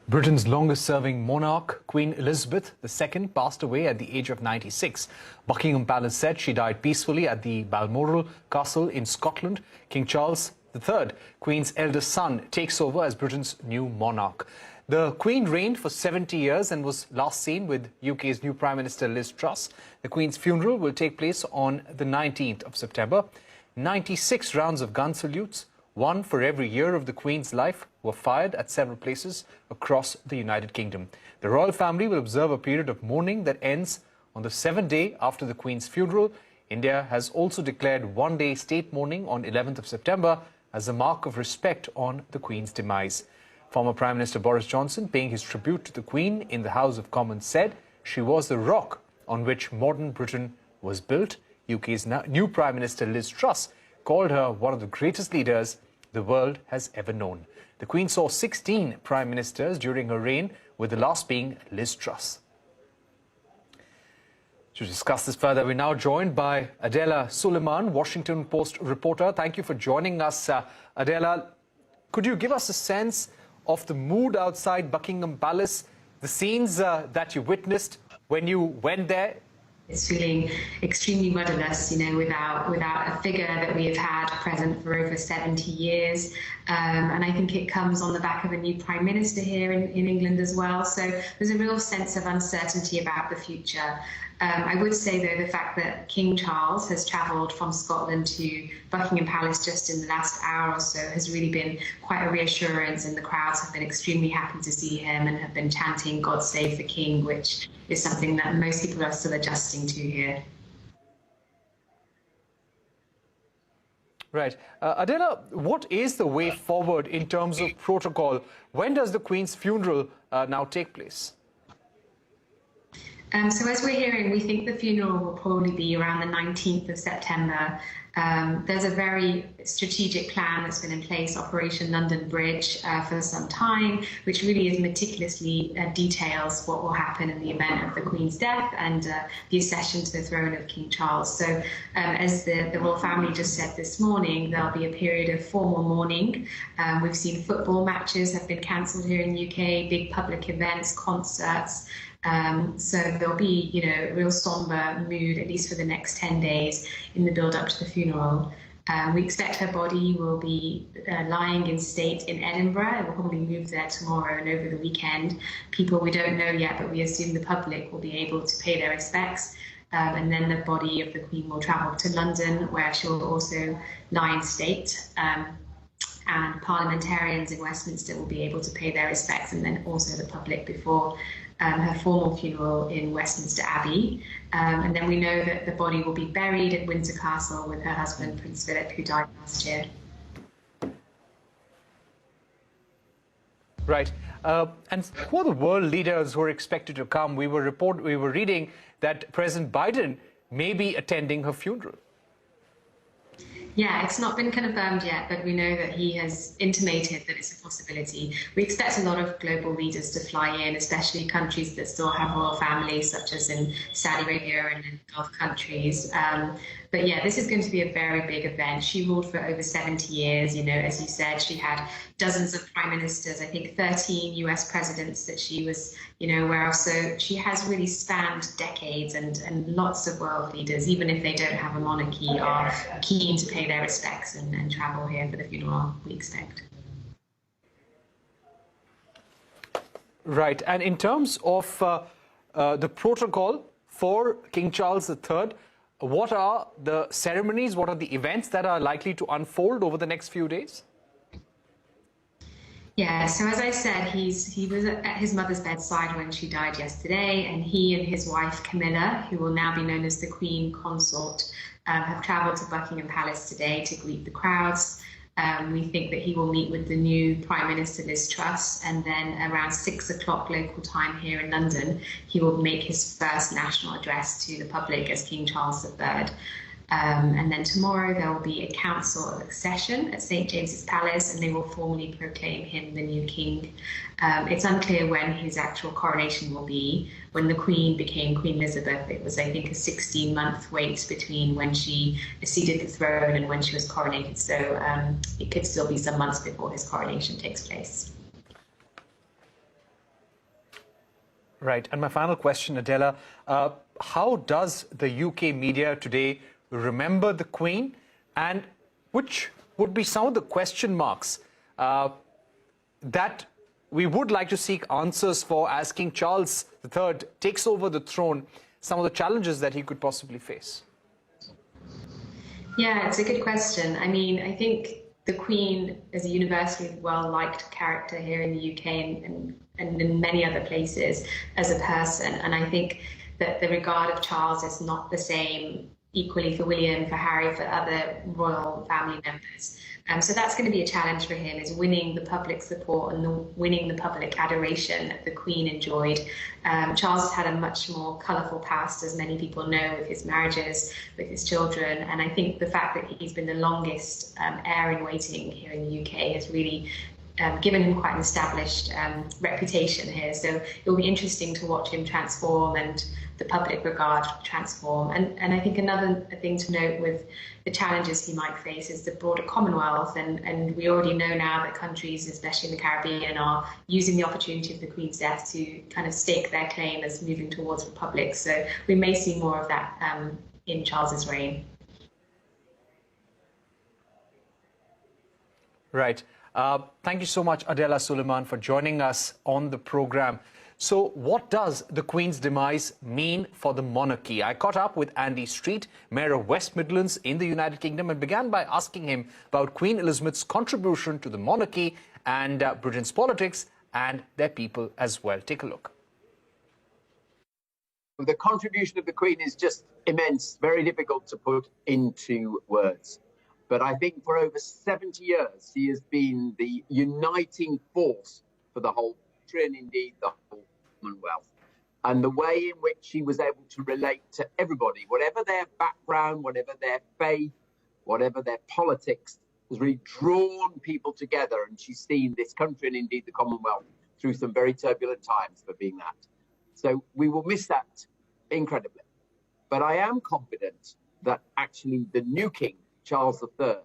Britain's longest-serving monarch, Queen Elizabeth II, passed away at the age of 96. Buckingham Palace said she died peacefully at the Balmoral Castle in Scotland. King Charles III, Queen's eldest son, takes over as Britain's new monarch. The Queen reigned for 70 years and was last seen with UK's new Prime Minister Liz Truss. The Queen's funeral will take place on the 19th of September. 96 rounds of gun salutes, one for every year of the Queen's life, were fired at several places across the United Kingdom. The royal family will observe a period of mourning that ends on the 7th day after the Queen's funeral. India has also declared one-day state mourning on 11th of September as a mark of respect on the Queen's demise. Former Prime Minister Boris Johnson, paying his tribute to the Queen in the House of Commons, said she was the rock on which modern Britain was built. UK's new Prime Minister Liz Truss called her one of the greatest leaders the world has ever known. The Queen saw 16 Prime Ministers during her reign, with the last being Liz Truss. To discuss this further, we're now joined by Adela Suliman, Washington Post reporter. Thank you for joining us, Adela. Could you give us a sense of the mood outside Buckingham Palace, the scenes that you witnessed when you went there? It's feeling extremely rudderless, without a figure that we have had present for over 70 years. And I think it comes on the back of a new Prime Minister here in England as well. So there's a real sense of uncertainty about the future. I would say, though, the fact that King Charles has travelled from Scotland to Buckingham Palace just in the last hour or so has really been quite a reassurance, and the crowds have been extremely happy to see him and have been chanting "God Save the King," which is something that most people are still adjusting to here. Right. Adela, what is the way forward in terms of protocol? When does the Queen's funeral now take place? So as we're hearing, we think the funeral will probably be around the 19th of September. There's a very strategic plan that's been in place, Operation London Bridge, for some time, which really is meticulously details what will happen in the event of the Queen's death and the accession to the throne of King Charles. So as the royal family just said this morning, there'll be a period of formal mourning. We've seen football matches have been cancelled here in the UK, big public events, concerts. So there'll be, a real somber mood, at least for the next 10 days in the build-up to the funeral. We expect her body will be lying in state in Edinburgh. It will probably move there tomorrow and over the weekend. People we don't know yet, but we assume the public will be able to pay their respects. And then the body of the Queen will travel to London, where she will also lie in state. And parliamentarians in Westminster will be able to pay their respects, and then also the public before her formal funeral in Westminster Abbey. And then we know that the body will be buried at Windsor Castle with her husband, Prince Philip, who died last year. Right. And who are the world leaders who are expected to come? We were reading that President Biden may be attending her funeral. Yeah, it's not been confirmed yet, but we know that he has intimated that it's a possibility. We expect a lot of global leaders to fly in, especially countries that still have royal families, such as in Saudi Arabia and in Gulf countries. But yeah, this is going to be a very big event. She ruled for over 70 years. As you said, she had dozens of prime ministers, I think 13 US presidents that she was, aware of. So she has really spanned decades, and lots of world leaders, even if they don't have a monarchy, are keen to pay their respects and travel here for the funeral, we expect. Right. And in terms of the protocol for King Charles III, what are the ceremonies, what are the events that are likely to unfold over the next few days? Yeah, so as I said, he was at his mother's bedside when she died yesterday, and he and his wife Camilla, who will now be known as the Queen Consort, have travelled to Buckingham Palace today to greet the crowds. We think that he will meet with the new Prime Minister Liz Truss, and then around 6 o'clock local time here in London, he will make his first national address to the public as King Charles III. And then tomorrow there will be a council of accession at St James's Palace, and they will formally proclaim him the new king. It's unclear when his actual coronation will be. When the Queen became Queen Elizabeth, it was, I think, a 16-month wait between when she acceded the throne and when she was coronated. So it could still be some months before his coronation takes place. Right. And my final question, Adela, how does the UK media today remember the Queen, and which would be some of the question marks that we would like to seek answers for as King Charles III takes over the throne, some of the challenges that he could possibly face? Yeah, it's a good question. I mean, I think the Queen is a universally well-liked character here in the UK and in many other places as a person. And I think that the regard of Charles is not the same equally for William, for Harry, for other royal family members. So that's going to be a challenge for him, is winning the public support and winning the public adoration that the Queen enjoyed. Charles has had a much more colourful past, as many people know, with his marriages, with his children. And I think the fact that he's been the longest heir in waiting here in the UK has really given him quite an established reputation here. So it will be interesting to watch him transform and the public regard transform. And I think another thing to note with the challenges he might face is the broader Commonwealth. And we already know now that countries, especially in the Caribbean, are using the opportunity of the Queen's death to kind of stake their claim as moving towards republic. So we may see more of that in Charles's reign. Right. Thank you so much, Adela Suliman, for joining us on the program. So what does the Queen's demise mean for the monarchy? I caught up with Andy Street, Mayor of West Midlands in the United Kingdom, and began by asking him about Queen Elizabeth's contribution to the monarchy and Britain's politics and their people as well. Take a look. The contribution of the Queen is just immense, very difficult to put into words. But I think for over 70 years, she has been the uniting force for the whole country and indeed the whole Commonwealth. And the way in which she was able to relate to everybody, whatever their background, whatever their faith, whatever their politics, has really drawn people together. And she's seen this country and indeed the Commonwealth through some very turbulent times for being that. So we will miss that incredibly. But I am confident that actually the new king, Charles III,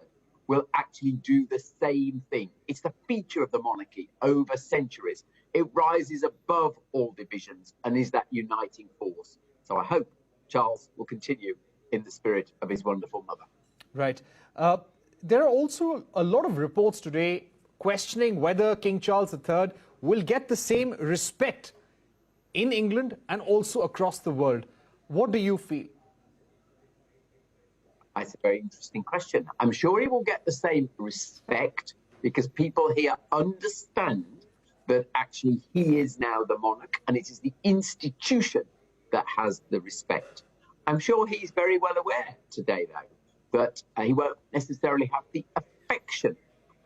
will actually do the same thing. It's the feature of the monarchy over centuries. It rises above all divisions and is that uniting force. So I hope Charles will continue in the spirit of his wonderful mother. Right. There are also a lot of reports today questioning whether King Charles III will get the same respect in England and also across the world. What do you feel? That's a very interesting question. I'm sure he will get the same respect because people here understand that actually he is now the monarch and it is the institution that has the respect. I'm sure he's very well aware today, though, that he won't necessarily have the affection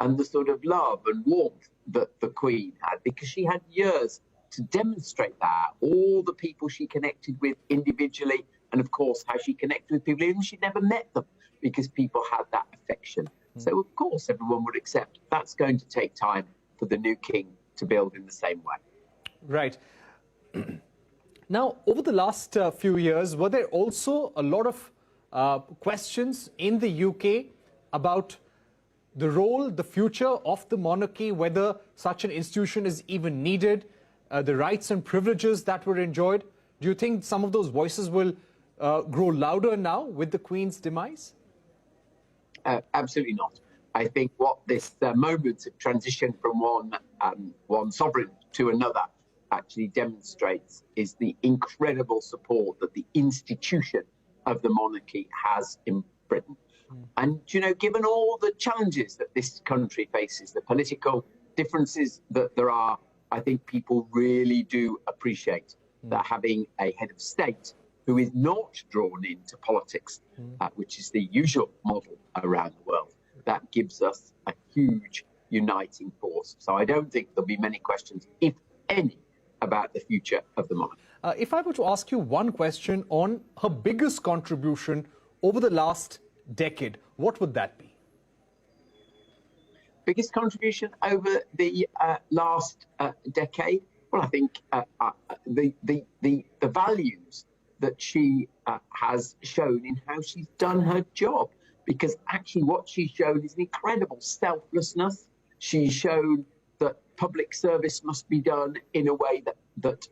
and the sort of love and warmth that the Queen had, because she had years to demonstrate that. All the people she connected with individually, and of course how she connected with people even she'd never met them, because people had that affection. So of course everyone would accept that's going to take time for the new king to build in the same way. Right. Now, over the last few years, were there also a lot of questions in the UK about the role, the future of the monarchy, whether such an institution is even needed, the rights and privileges that were enjoyed? Do you think some of those voices will grow louder now with the Queen's demise? Absolutely not. I think what this moment of transition from one sovereign to another actually demonstrates is the incredible support that the institution of the monarchy has in Britain. And, you know, given all the challenges that this country faces, the political differences that there are, I think people really do appreciate that having a head of state who is not drawn into politics, which is the usual model around the world, that gives us a huge uniting force. So I don't think there'll be many questions, if any, about the future of the monarchy. If I were to ask you one question on her biggest contribution over the last decade, what would that be? Biggest contribution over the last decade? Well, I think the values that she has shown in how she's done her job, because actually what she's shown is an incredible selflessness. She's shown that public service must be done in a way that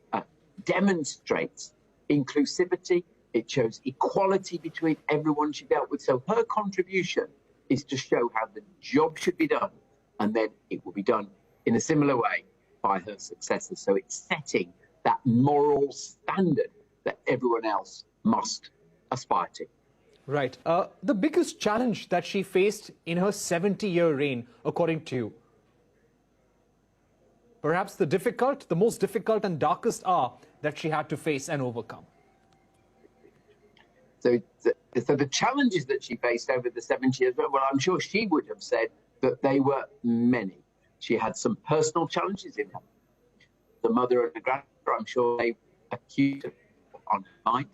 demonstrates inclusivity. It shows equality between everyone she dealt with. So her contribution is to show how the job should be done, and then it will be done in a similar way by her successors. So it's setting that moral standard that everyone else must aspire to. Right. The biggest challenge that she faced in her 70-year reign, according to you? Perhaps the most difficult and darkest hour that she had to face and overcome. So the challenges that she faced over the 70 years, well, I'm sure she would have said that they were many. She had some personal challenges in her. The mother and the grandmother, I'm sure they acute on her mind.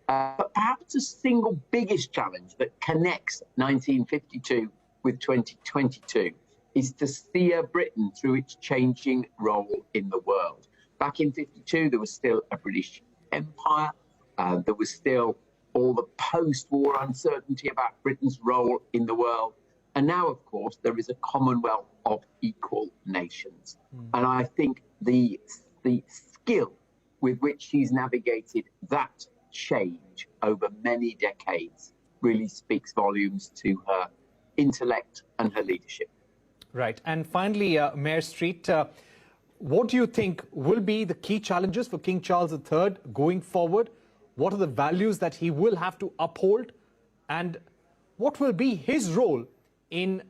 But perhaps the single biggest challenge that connects 1952 with 2022 is to steer Britain through its changing role in the world. Back in 52, there was still a British Empire. There was still all the post-war uncertainty about Britain's role in the world. And now, of course, there is a Commonwealth of equal nations. And I think the skill with which she's navigated that change over many decades really speaks volumes to her intellect and her leadership. Right. And finally, Mayor Street, what do you think will be the key challenges for King Charles III going forward? What are the values that he will have to uphold? And what will be his role in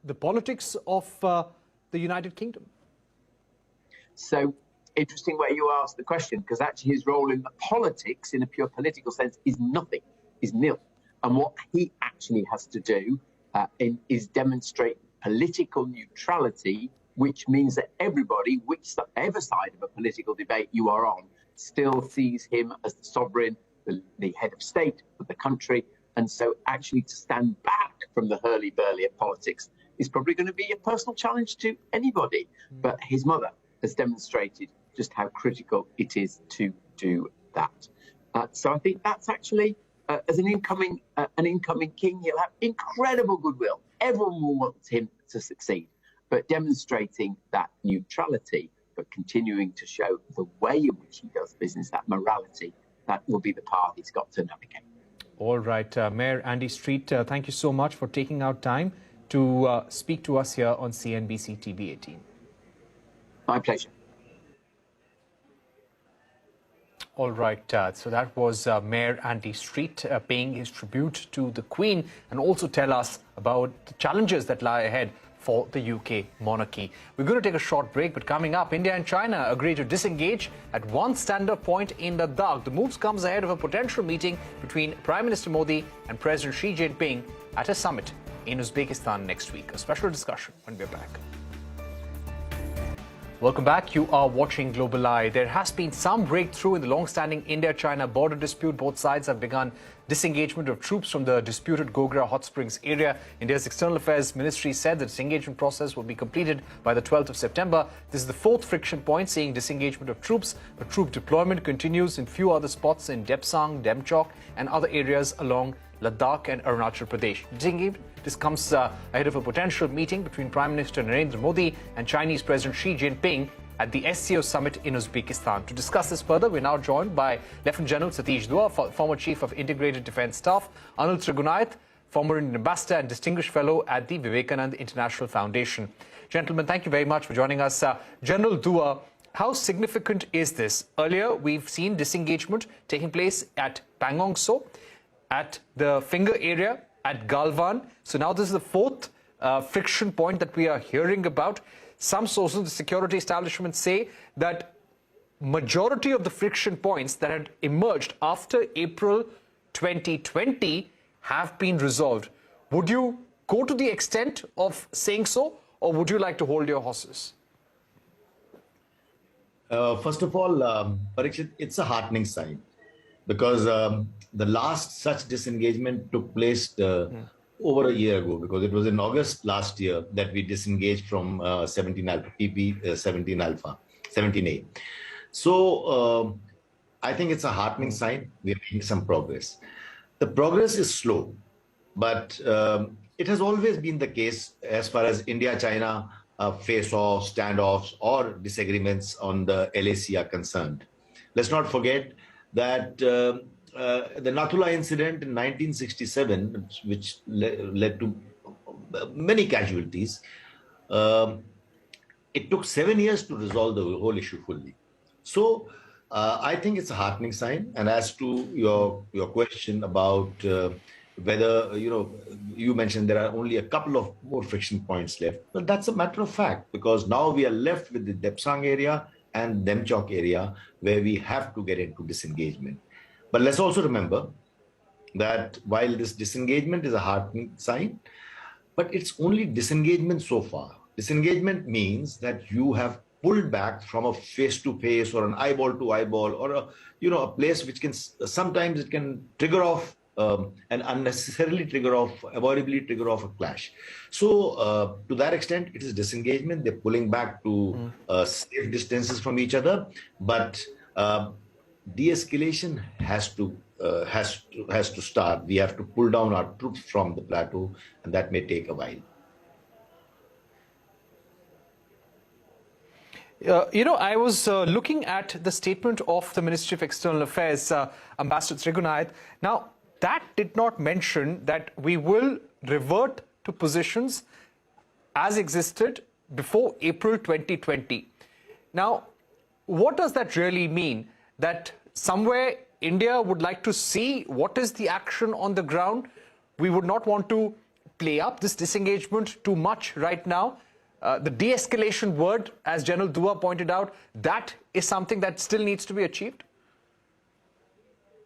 the politics of the United Kingdom? So, interesting way you asked the question, because actually his role in the politics, in a pure political sense, is nothing, is nil. And what he actually has to do is demonstrate political neutrality, which means that everybody, whichever side of a political debate you are on, still sees him as the sovereign, the head of state of the country. And so actually to stand back from the hurly-burly of politics is probably going to be a personal challenge to anybody. But his mother has demonstrated just how critical it is to do that. So I think that's actually, as an incoming king, he'll have incredible goodwill. Everyone will want him to succeed, but demonstrating that neutrality, but continuing to show the way in which he does business, that morality, that will be the path he's got to navigate. All right, Mayor Andy Street, thank you so much for taking out time to speak to us here on CNBC-TV18. My pleasure. All right, so that was Mayor Andy Street paying his tribute to the Queen and also tell us about the challenges that lie ahead for the UK monarchy. We're going to take a short break, but coming up, India and China agree to disengage at one standoff point in Ladakh. The moves comes ahead of a potential meeting between Prime Minister Modi and President Xi Jinping at a summit in Uzbekistan next week. A special discussion when we're back. Welcome back. You are watching Global Eye. There has been some breakthrough in the long-standing India-China border dispute. Both sides have begun disengagement of troops from the disputed Gograhotsprings area. India's External Affairs Ministry said the disengagement process will be completed by the 12th of September. This is the fourth friction point seeing disengagement of troops, but troop deployment continues in few other spots in Depsang, Demchok and other areas along Ladakh and Arunachal Pradesh. This comes ahead of a potential meeting between Prime Minister Narendra Modi and Chinese President Xi Jinping at the SCO summit in Uzbekistan. To discuss this further, we're now joined by Lieutenant General Satish former Chief of Integrated Defence Staff, Anil Trigunayat, former Indian Ambassador and Distinguished Fellow at the Vivekananda International Foundation. Gentlemen, thank you very much for joining us. General Dua, how significant is this? Earlier, we've seen disengagement taking place at Pangong So, at the Finger area, at Galwan. So now this is the fourth friction point that we are hearing about. Some sources, the security establishment, say that majority of the friction points that had emerged after April 2020 have been resolved. Would you go to the extent of saying so, or would you like to hold your horses? First of all, Parikshit, it's a heartening sign because the last such disengagement took place over a year ago, because it was in August last year that we disengaged from 17 Alpha, PP 17 Alpha, 17A. So I think it's a heartening sign. We are making some progress. The progress is slow, but it has always been the case as far as India-China face-offs, standoffs, or disagreements on the LAC are concerned. Let's not forget that the Nathula incident in 1967, which led to many casualties, it took 7 years to resolve the whole issue fully. So I think it's a heartening sign. And as to your question about whether, you mentioned there are only a couple of more friction points left. Well, that's a matter of fact, because now we are left with the Depsang area and Demchok area where we have to get into disengagement. But let's also remember that while this disengagement is a heartening sign, but it's only disengagement so far. Disengagement means that you have pulled back from a face-to-face or an eyeball-to-eyeball or a place which can sometimes it can trigger off and unnecessarily avoidably trigger off a clash. So to that extent, it is disengagement. They're pulling back to safe distances from each other, but de-escalation has to start. We have to pull down our troops from the plateau, and that may take a while. I was looking at the statement of the Ministry of External Affairs, Ambassador Trigunayat. Now, that did not mention that we will revert to positions as existed before April 2020. Now, what does that really mean? That somewhere India would like to see what is the action on the ground? We would not want to play up this disengagement too much right now. The de-escalation word, as General Dua pointed out, that is something that still needs to be achieved?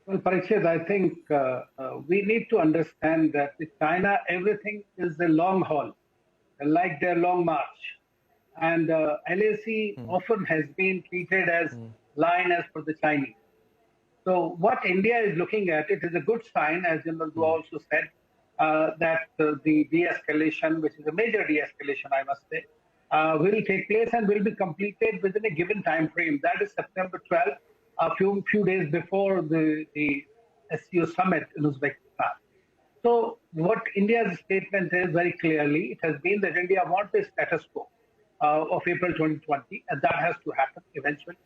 Well, Parikshit, I think we need to understand that with China, everything is a long haul, like their long march. And LAC often has been treated as line as per the Chinese. So what India is looking at, it is a good sign, as General Dua also said, that the de-escalation, which is a major de-escalation, I must say, will take place and will be completed within a given time frame. That is September 12th, a few days before the SCO summit in Uzbekistan. So what India's statement is very clearly, it has been that India wants a status quo of April 2020, and that has to happen eventually.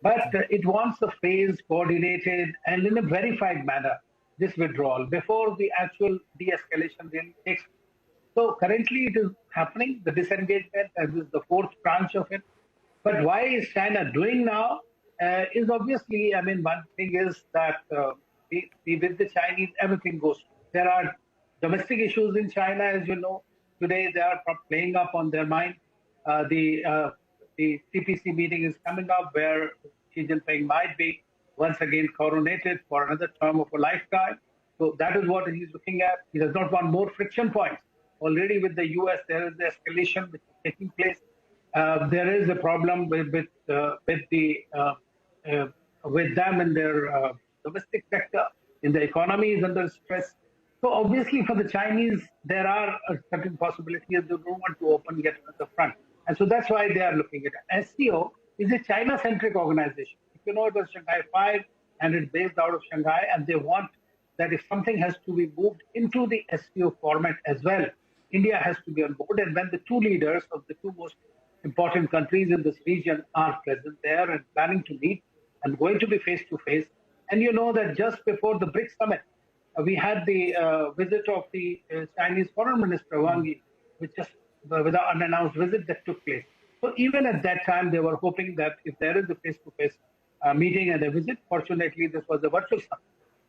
But it wants a phased, coordinated, and in a verified manner, this withdrawal before the actual de-escalation really takes place. So currently it is happening, the disengagement, and this is the fourth branch of it. But why is China doing now? Is obviously, one thing is that with the Chinese, everything goes. There are domestic issues in China, as you know. Today they are playing up on their mind. The CPC meeting is coming up where Xi Jinping might be once again coronated for another term of a lifetime. So that is what he's looking at. He does not want more friction points. Already with the US, there is the escalation which is taking place. There is a problem with them in their domestic sector, in the economy is under stress. So obviously for the Chinese, there are certain possibilities they don't want to open yet another front. And so that's why they are looking at it. SCO is a China-centric organization. If you know, it was Shanghai 5 and it's based out of Shanghai, and they want that if something has to be moved into the SCO format as well, India has to be on board. And when the two leaders of the two most important countries in this region are present there and planning to meet and going to be face-to-face, and you know that just before the BRICS summit, we had the visit of the Chinese Foreign Minister Wang Yi, which just with an unannounced visit that took place. So even at that time, they were hoping that if there is a face-to-face meeting and a visit, fortunately, this was a virtual summit.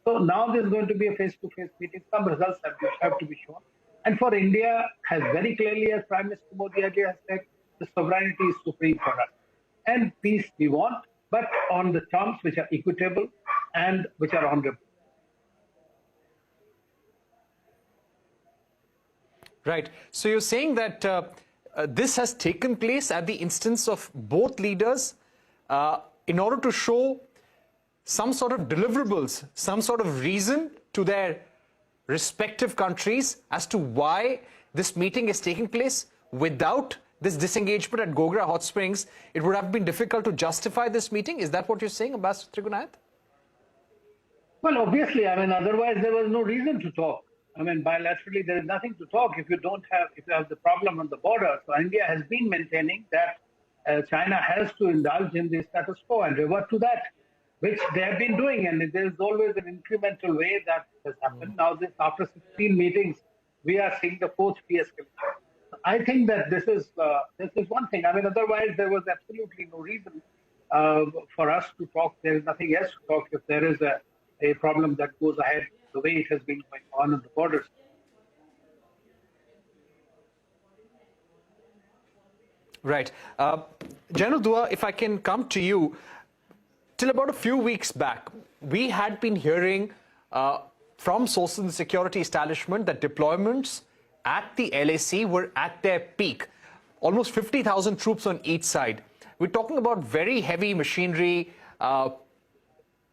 So now there's going to be a face-to-face meeting. Some results have to be shown. And for India, has very clearly, as Prime Minister Modi earlier has said, the sovereignty is supreme for us. And peace we want, but on the terms which are equitable and which are honorable. Right. So you're saying that this has taken place at the instance of both leaders in order to show some sort of deliverables, some sort of reason to their respective countries as to why this meeting is taking place. Without this disengagement at GograHotsprings, it would have been difficult to justify this meeting. Is that what you're saying, Ambassador Trigunayat? Well, obviously, otherwise there was no reason to talk. Bilaterally, there is nothing to talk if you have the problem on the border. So India has been maintaining that China has to indulge in the status quo and revert to that. which they have been doing, and there's always an incremental way that has happened. Now, this after 16 meetings, we are seeing the fourth de-escalation. I think that this is one thing. I mean, otherwise there was absolutely no reason for us to talk. There is nothing else to talk if there is a problem that goes ahead the way it has been going on the borders. Right. General Dua, if I can come to you, till about a few weeks back, we had been hearing from sources in the security establishment that deployments at the LAC were at their peak. Almost 50,000 troops on each side. We're talking about very heavy machinery,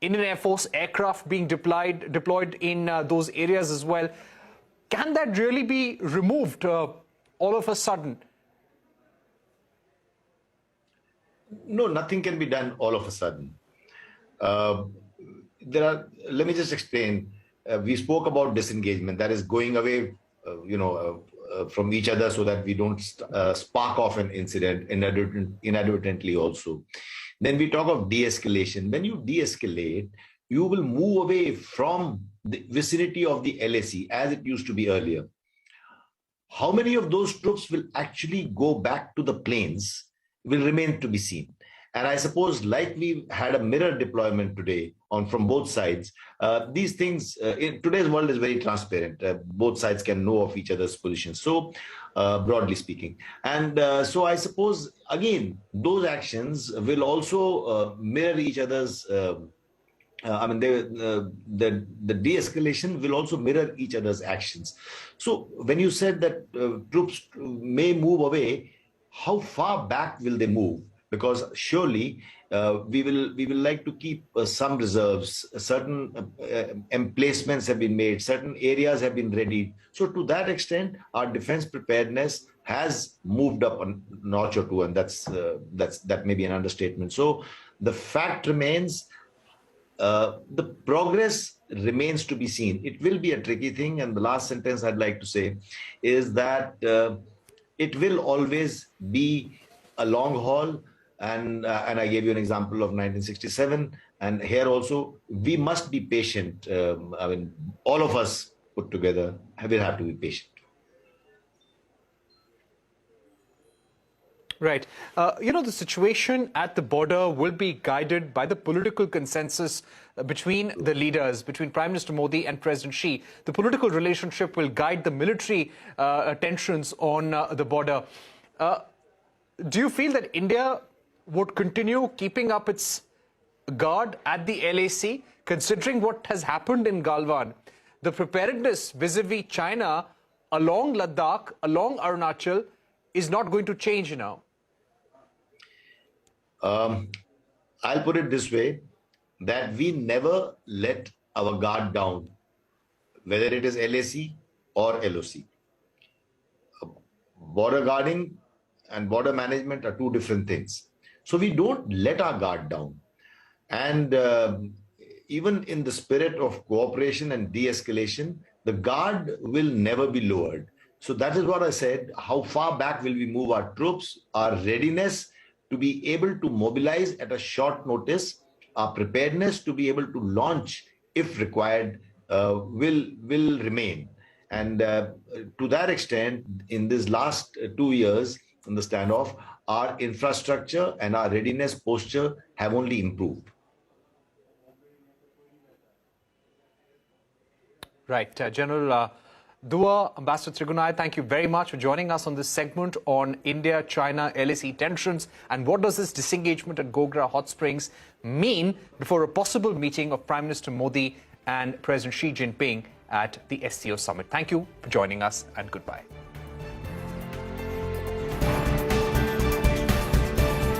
Indian Air Force aircraft being deployed in those areas as well. Can that really be removed all of a sudden? No, nothing can be done all of a sudden. Let me just explain. We spoke about disengagement, that is going away, from each other so that we don't spark off an incident inadvertently also. Then we talk of de-escalation. When you de-escalate, you will move away from the vicinity of the LAC as it used to be earlier. How many of those troops will actually go back to the plains will remain to be seen. And I suppose, like we had a mirror deployment today from both sides, these things in today's world is very transparent. Both sides can know of each other's positions. So, broadly speaking, and so I suppose again those actions will also mirror each other's. The de-escalation will also mirror each other's actions. So, when you said that troops may move away, how far back will they move? Because surely we will like to keep some reserves. Certain emplacements have been made, certain areas have been readied. So to that extent, our defense preparedness has moved up a notch or two, and that may be an understatement. So the fact remains, the progress remains to be seen. It will be a tricky thing, and the last sentence I'd like to say is that it will always be a long haul. And I gave you an example of 1967. And here also, we must be patient. All of us put together will have to be patient. Right. The situation at the border will be guided by the political consensus between the leaders, between Prime Minister Modi and President Xi. The political relationship will guide the military tensions on the border. Do you feel that India would continue keeping up its guard at the LAC, considering what has happened in Galwan? The preparedness vis-a-vis China along Ladakh, along Arunachal, is not going to change now. I'll put it this way, that we never let our guard down, whether it is LAC or LOC. Border guarding and border management are two different things. So we don't let our guard down. And even in the spirit of cooperation and de-escalation, the guard will never be lowered. So that is what I said. How far back will we move our troops? Our readiness to be able to mobilize at a short notice, our preparedness to be able to launch if required will remain. And to that extent, in this last 2 years, in the standoff, our infrastructure and our readiness posture have only improved. Right. General Dua, Ambassador Trigunayat, thank you very much for joining us on this segment on India-China LAC tensions and what does this disengagement at GograHotsprings mean before a possible meeting of Prime Minister Modi and President Xi Jinping at the SCO summit. Thank you for joining us and goodbye.